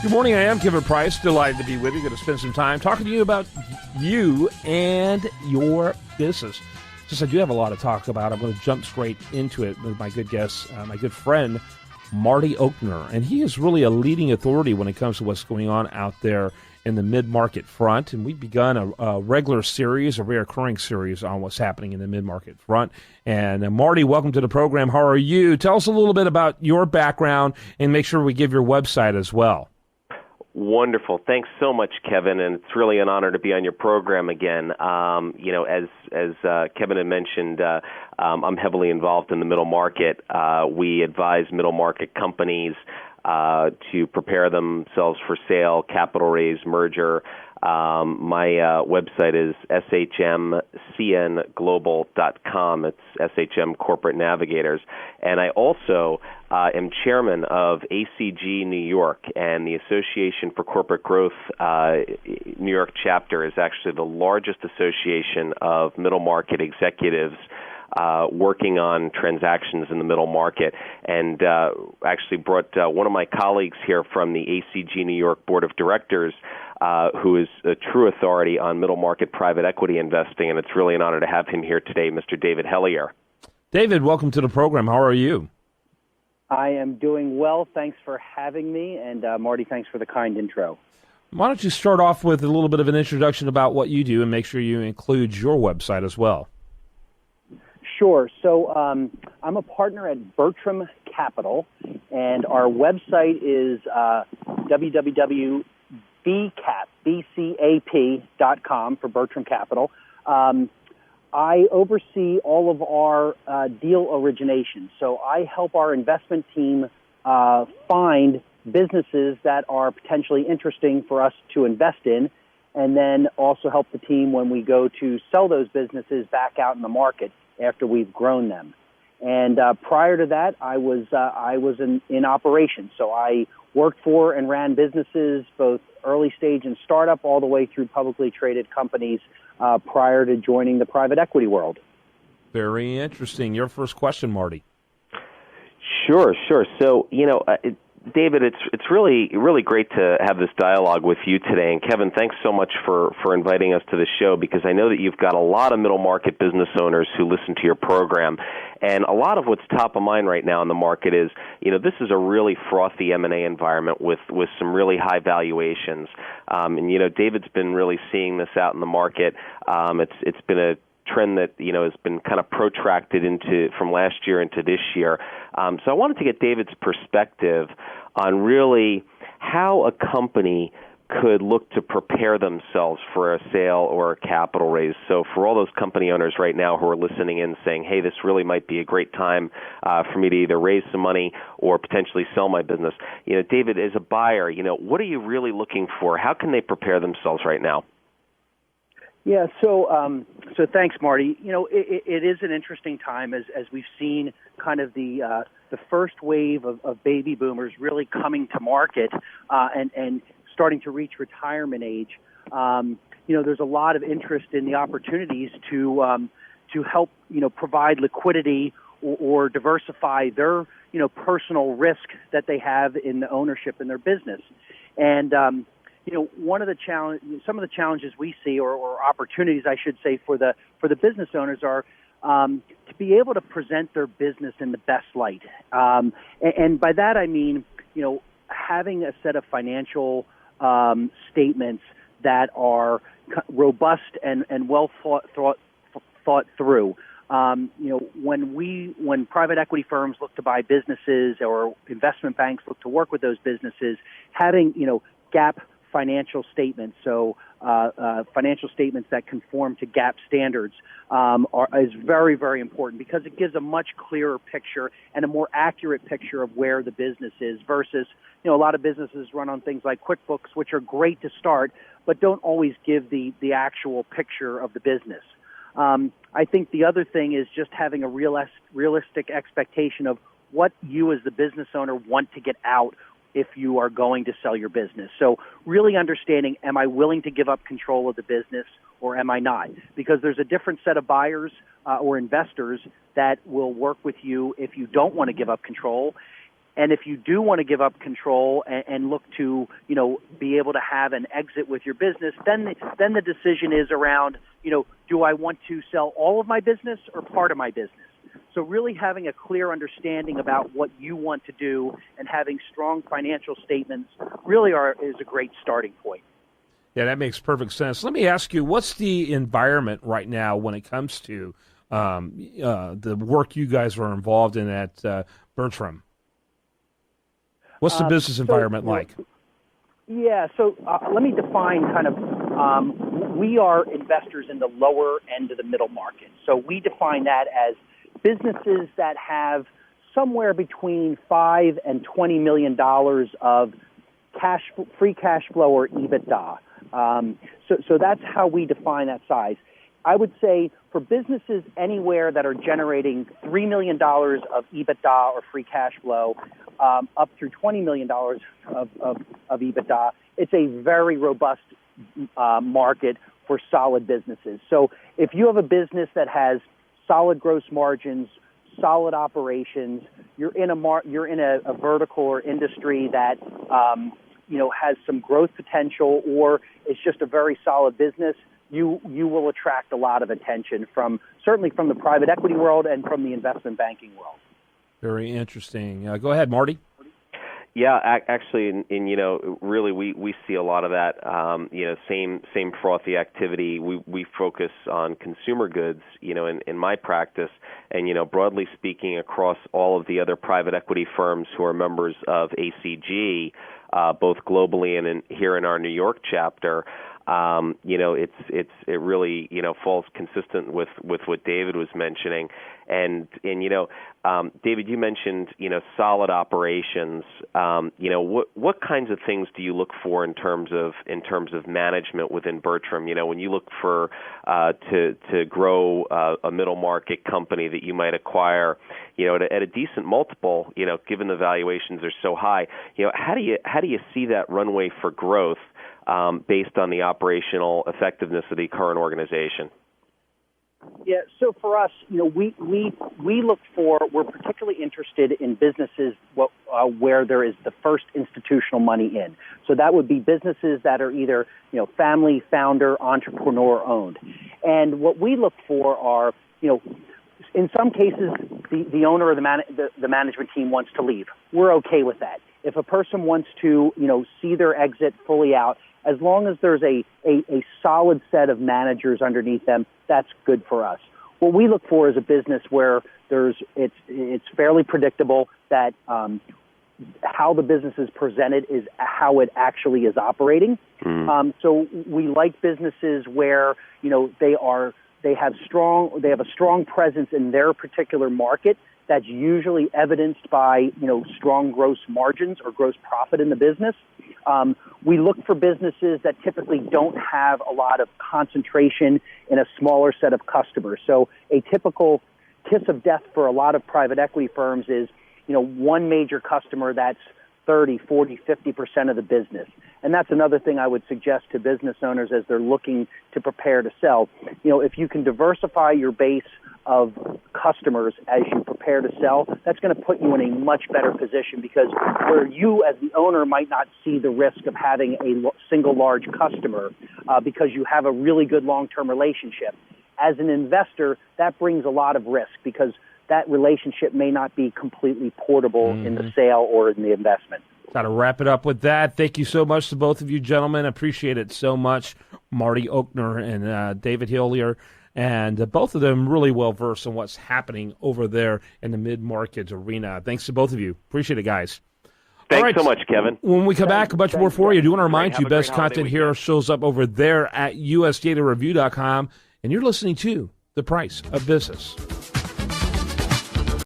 Good morning, I am Kevin Price. Delighted to be with you. Going to spend some time talking to you about you and your business. Since I do have a lot to talk about, I'm going to jump straight into it with my good guest, my good friend, Marty Okner. And he is really a leading authority when it comes to what's going on out there in the mid-market front. And we've begun a regular series, a reoccurring series on what's happening in the mid-market front. And Marty, welcome to the program. How are you? Tell us a little bit about your background and make sure we give your website as well. Wonderful. Thanks so much, Kevin, and it's really an honor to be on your program again. As Kevin had mentioned, I'm heavily involved in the middle market. We advise middle market companies to prepare themselves for sale, capital raise, merger. My website is shmcnglobal.com. It's SHM Corporate Navigators. And I also am chairman of ACG New York, and the Association for Corporate Growth New York chapter is actually the largest association of middle market executives working on transactions in the middle market, and actually brought one of my colleagues here from the ACG New York Board of Directors, who is a true authority on middle market private equity investing, and it's really an honor to have him here today, Mr. David Hellier. David, welcome to the program. How are you? I am doing well. Thanks for having me, and Marty, thanks for the kind intro. Why don't you start off with a little bit of an introduction about what you do and make sure you include your website as well. Sure. So I'm a partner at Bertram Capital, and our website is www.bcap.com for Bertram Capital. I oversee all of our deal origination. So I help our investment team find businesses that are potentially interesting for us to invest in, and then also help the team when we go to sell those businesses back out in the market after we've grown them. And prior to that, I was in operations. So I worked for and ran businesses, both early stage and startup, all the way through publicly traded companies prior to joining the private equity world. Very interesting. Your first question, Marty. Sure. So, David, it's really great to have this dialogue with you today. And Kevin, thanks so much for inviting us to the show, because I know that you've got a lot of middle market business owners who listen to your program. And a lot of what's top of mind right now in the market is, this is a really frothy M&A environment with some really high valuations. David's been really seeing this out in the market. It's been a trend that has been kind of protracted from last year into this year. So I wanted to get David's perspective on really how a company could look to prepare themselves for a sale or a capital raise. So for all those company owners right now who are listening in saying, hey, this really might be a great time for me to either raise some money or potentially sell my business. David, as a buyer, what are you really looking for? How can they prepare themselves right now? Yeah, so thanks, Marty. It is an interesting time as we've seen kind of the first wave of baby boomers really coming to market and starting to reach retirement age. There's a lot of interest in the opportunities to help provide liquidity or diversify their personal risk that they have in the ownership in their business. And some of the challenges we see, or opportunities, I should say, for the business owners are to be able to present their business in the best light. And by that I mean, having a set of financial statements that are robust and well thought through. When private equity firms look to buy businesses or investment banks look to work with those businesses, having GAAP financial statements, so financial statements that conform to GAAP standards is very, very important, because it gives a much clearer picture and a more accurate picture of where the business is versus, a lot of businesses run on things like QuickBooks, which are great to start, but don't always give the actual picture of the business. I think the other thing is just having a realistic expectation of what you as the business owner want to get out if you are going to sell your business. So really understanding, am I willing to give up control of the business or am I not? Because there's a different set of buyers or investors that will work with you if you don't want to give up control. And if you do want to give up control and look to, be able to have an exit with your business, then the decision is around, do I want to sell all of my business or part of my business? So really having a clear understanding about what you want to do and having strong financial statements really is a great starting point. Yeah, that makes perfect sense. Let me ask you, what's the environment right now when it comes to the work you guys are involved in at Bertram? What's the business environment like? Yeah, so let me define kind of, we are investors in the lower end of the middle market. So we define that as businesses that have somewhere between $5 and $20 million of free cash flow or EBITDA. So that's how we define that size. I would say for businesses anywhere that are generating $3 million of EBITDA or free cash flow, up through $20 million of EBITDA, it's a very robust market for solid businesses. So if you have a business that has solid gross margins, solid operations, you're in a vertical or industry that has some growth potential, or it's just a very solid business, you will attract a lot of attention certainly from the private equity world and from the investment banking world. Very interesting. Go ahead, Marty. Yeah, actually, and really, we see a lot of that. Same frothy activity. We focus on consumer goods, in my practice, and broadly speaking, across all of the other private equity firms who are members of ACG, both globally and here in our New York chapter. It really falls consistent with what David was mentioning, and David, you mentioned solid operations. What kinds of things do you look for in terms of management within Bertram? When you look for to grow a middle market company that you might acquire, at a decent multiple, given the valuations are so high, how do you see that runway for growth? Based on the operational effectiveness of the current organization? Yeah, so for us, we're particularly interested in businesses where there is the first institutional money in. So that would be businesses that are either, family, founder, entrepreneur owned. And what we look for are, in some cases, the owner or the management team wants to leave. We're okay with that. If a person wants to, see their exit fully out, as long as there's a solid set of managers underneath them, that's good for us. What we look for is a business where it's fairly predictable that how the business is presented is how it actually is operating. So we like businesses where they have a strong presence in their particular market. That's usually evidenced by, strong gross margins or gross profit in the business. We look for businesses that typically don't have a lot of concentration in a smaller set of customers. So a typical kiss of death for a lot of private equity firms is, one major customer that's 30, 40, 50% of the business. And that's another thing I would suggest to business owners as they're looking to prepare to sell. If you can diversify your base of customers as you prepare to sell, that's going to put you in a much better position, because where you as the owner might not see the risk of having a single large customer because you have a really good long-term relationship. As an investor, that brings a lot of risk because that relationship may not be completely portable in the sale or in the investment. Got to wrap it up with that. Thank you so much to both of you gentlemen. Appreciate it so much. Marty Okner and David Hellier. And both of them really well-versed in what's happening over there in the mid-market arena. Thanks to both of you. Appreciate it, guys. Thanks so much, Kevin. When we come back, a bunch more for you. I do want to remind you, best content here shows up over there at usdatareview.com. And you're listening to The Price of Business.